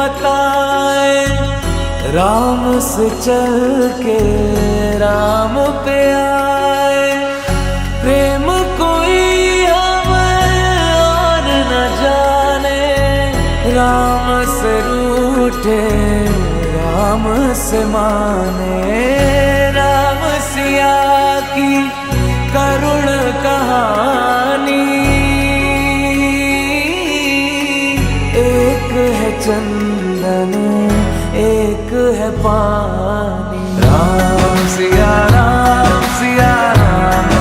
बताए, राम से चल के राम पे आए। प्रेम कोई हमें और न जाने, राम से रूठे राम से माने। राम सिया की करुण कहानी, एक है चंदन एक है पानी। राम सिया राम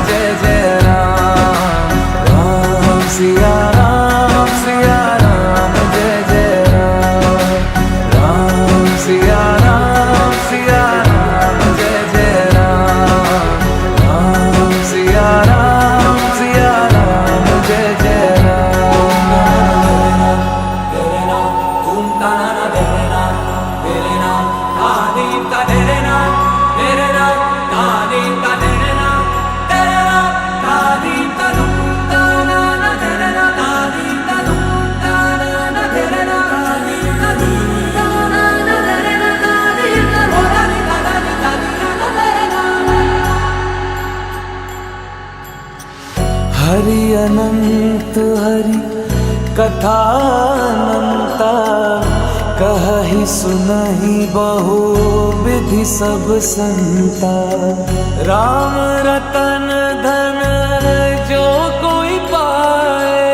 जय जय राम। राम सिया राम जय जय राम। राम सिया राम जय जय राम। राम सिया राम जय जय हरि अनंत हरि कथा अनंता, कहहि सुनहि बहु विधि सब संता। राम रतन धन जो कोई पाए,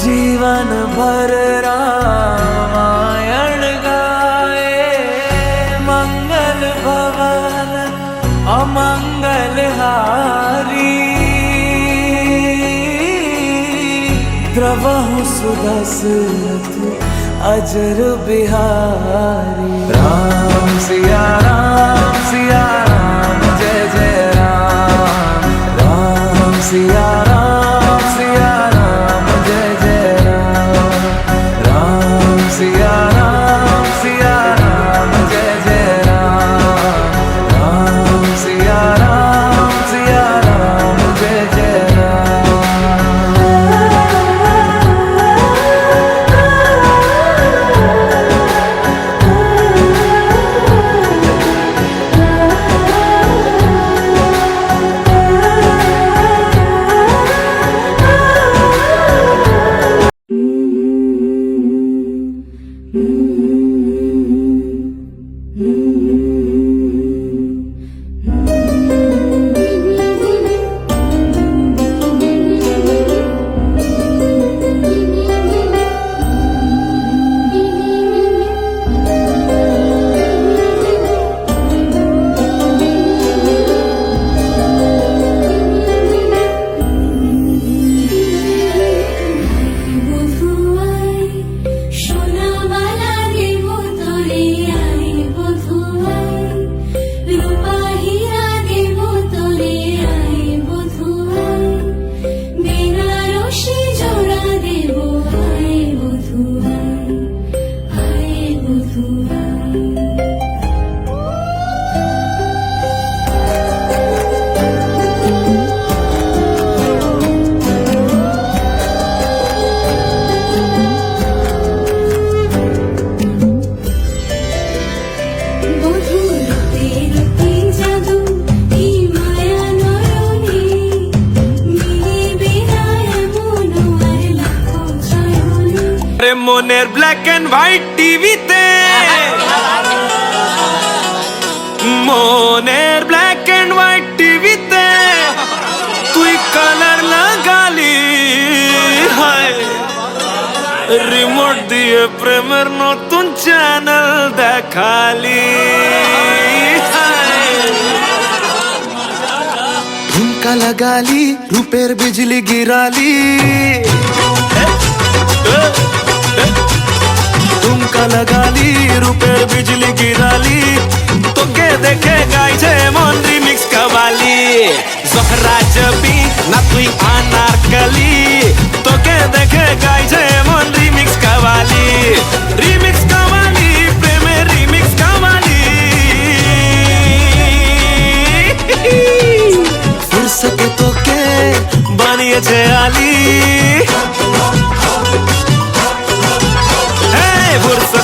जीवन भर रामायण गाए। मंगल भवन अमंगल हारी, द्रवहु सुदशरथ अजर बिहारी। राम सिया राम जय जय राम। राम सिया राम जय जय राम। राम सिया राम जय जय राम। राम सिया राम जय जय राम। মনের ব্ল্যাক এন্ড হোয়াইট টিভিতে, মনের ব্ল্যাক এন্ড হোয়াইট টিভিতে তুই কালার লাগালি। হায় রিমোট দিয়ে প্রেমের নতুন চ্যানেল দেখালি। ঝুমকা লাগালি রূপের বিজলি গিরালি। ঝুমকা লাগালি রূপের বিজলি গিরালি, তোকে দেখে গাইছে মন রিমিক্স কাওয়ালি। জহরা জবি না তুই আনারকলি, তোকে দেখে গাইছে মন রিমিক্স কাওয়ালি। রিমিক্স কাওয়ালি প্রেমে রিমিক্স কাওয়ালি। ফুরসতে তোকে বানিয়েছে আলী। ফুরসত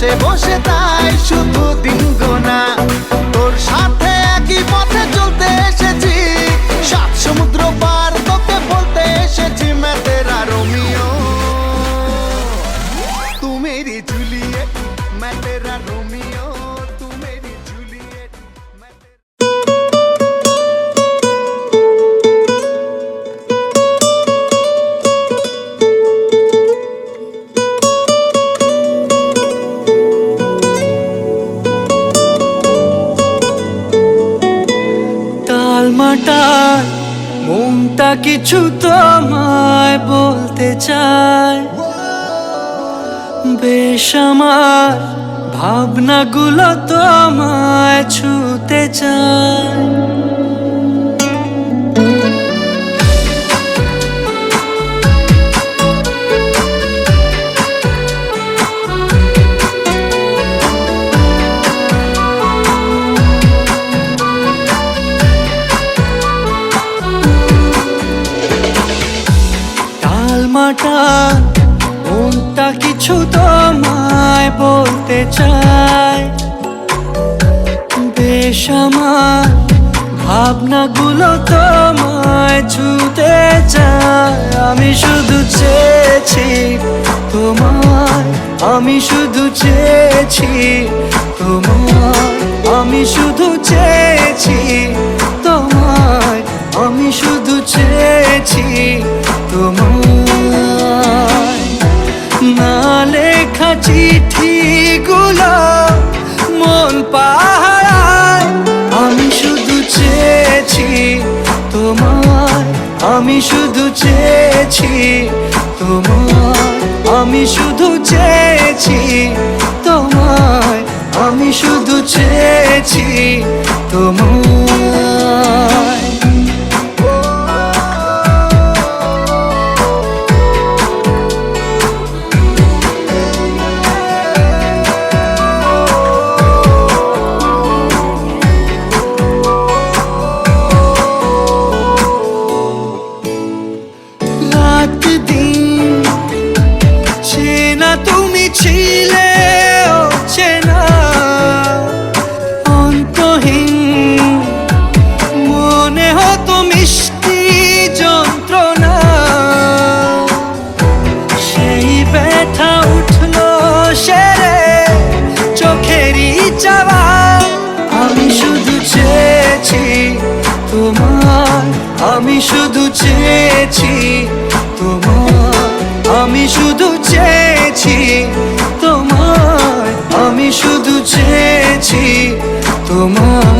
বসে বসে তাই শুধু দিন গোনা। তোর সাথে একই পথে চলতে এসেছি, সাত সমুদ্র পার তোকে বলতে এসেছি मैं तेरा रोमियो, तू मेरी जूलियट, मैं तेरा रोमियो, तू मेरी जूलियट, मैं तेरा। টালমাটাল মনটা কিছু তোমায় বলতে চায়, বেশ আমার ভাবনাগুলো তোমায় ছুতে চায়। টালমাটাল মনটা কিছু তোমায় বলতে চায়, বেশ আমার ভাবনাগুলো তোমায় ছুতে চায়। আমি শুধু চেয়েছি তোমায়, আমি শুধু চেয়েছি তোমায়, আমি শুধু চেয়েছি তোমায়, আমি শুধু চেয়েছি তোমায়। না লেখা চিঠিগুলো মন পাহারায়, আমি শুধু চেয়েছি তোমায়, আমি শুধু চেয়েছি তোমায়, আমি শুধু চেয়েছি তোমায়, আমি শুধু চেয়েছি তোমায়। রাত দিন চেনা তুমি ছিলে চেনা, অন্তহীন মনে হতো মিষ্টি যন্ত্রণা। সেই ব্যথা উঠলো সেরে চোখেরই চাওয়া। আমি শুধু চেয়েছি তোমায়, আমি শুধু চেয়েছি তোমায়, আমি শুধু চেয়েছি তোমায়, আমি শুধু চেয়েছি তোমায়।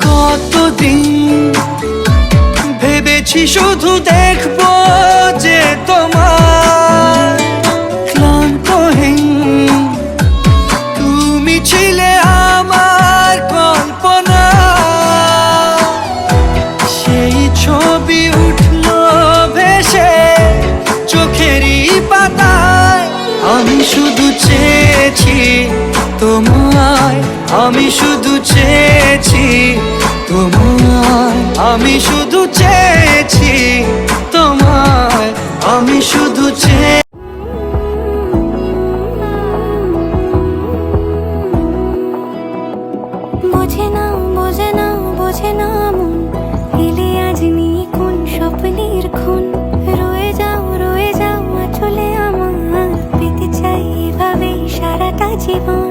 কতদিন ভেবেছি শুধু দেখবো যে তোমার ক্লান্তহীন, তুমি ছিলে আমার কল্পনা। সেই ছবি উঠলো ভেসে চোখেরই পাতায়। আমি শুধু চেয়েছি তোমায়, আমি শুধু চেয়েছি তোমায়, আমি শুধু চেয়েছি তোমায়, আমি শুধু চেয়ে। বোঝে না বোঝে না বোঝে না মন, এলে আজ নিয়ে কোন স্বপ্নের খুন। রয়ে যাও চলে আমার, পেতে চাই এভাবে সারাটা জীবন।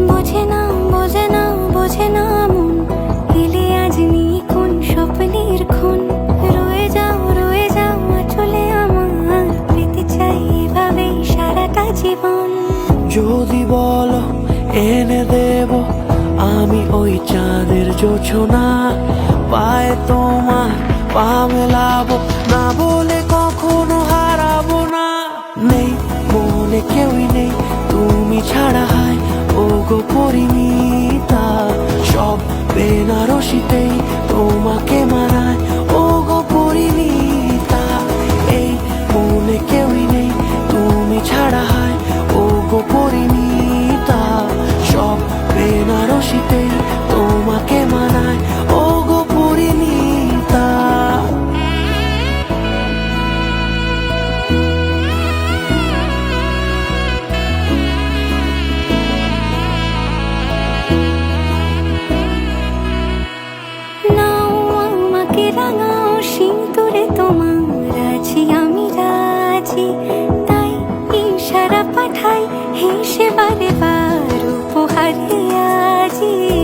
বোঝে না বোঝে না বোঝে না মন, এলে আজ নিয়ে কোন স্বপ্নের খুন। রয়ে যাও চলে আমার, পেতে চাই এভাবে সারাটা জীবন। যদি বলো এনে দেব আমি ওই চাঁদের জোছনা পায় তোমার পা মেলাবো না বলে কখনো হারাবো না। নেই মনে কেউই নেই তুমি ছাড়া, হায় ও গো পরিণীতা। সব বেনারসিতেই তোমাকে মানায় ও গো পরিণীতা। এই মনে কেউই নেই তুমি ছাড়া, হায় ও গো পরিণীতা। সব বেনারসিতেই তোমাকে মানায় ও গো পরিণীতা। নাও আমাকে রাঙাও সিঁদুরে তোমার আছি আমি রাজি। তাই ইশারা পাঠাই হেসে বারে বার উপহারে আজি।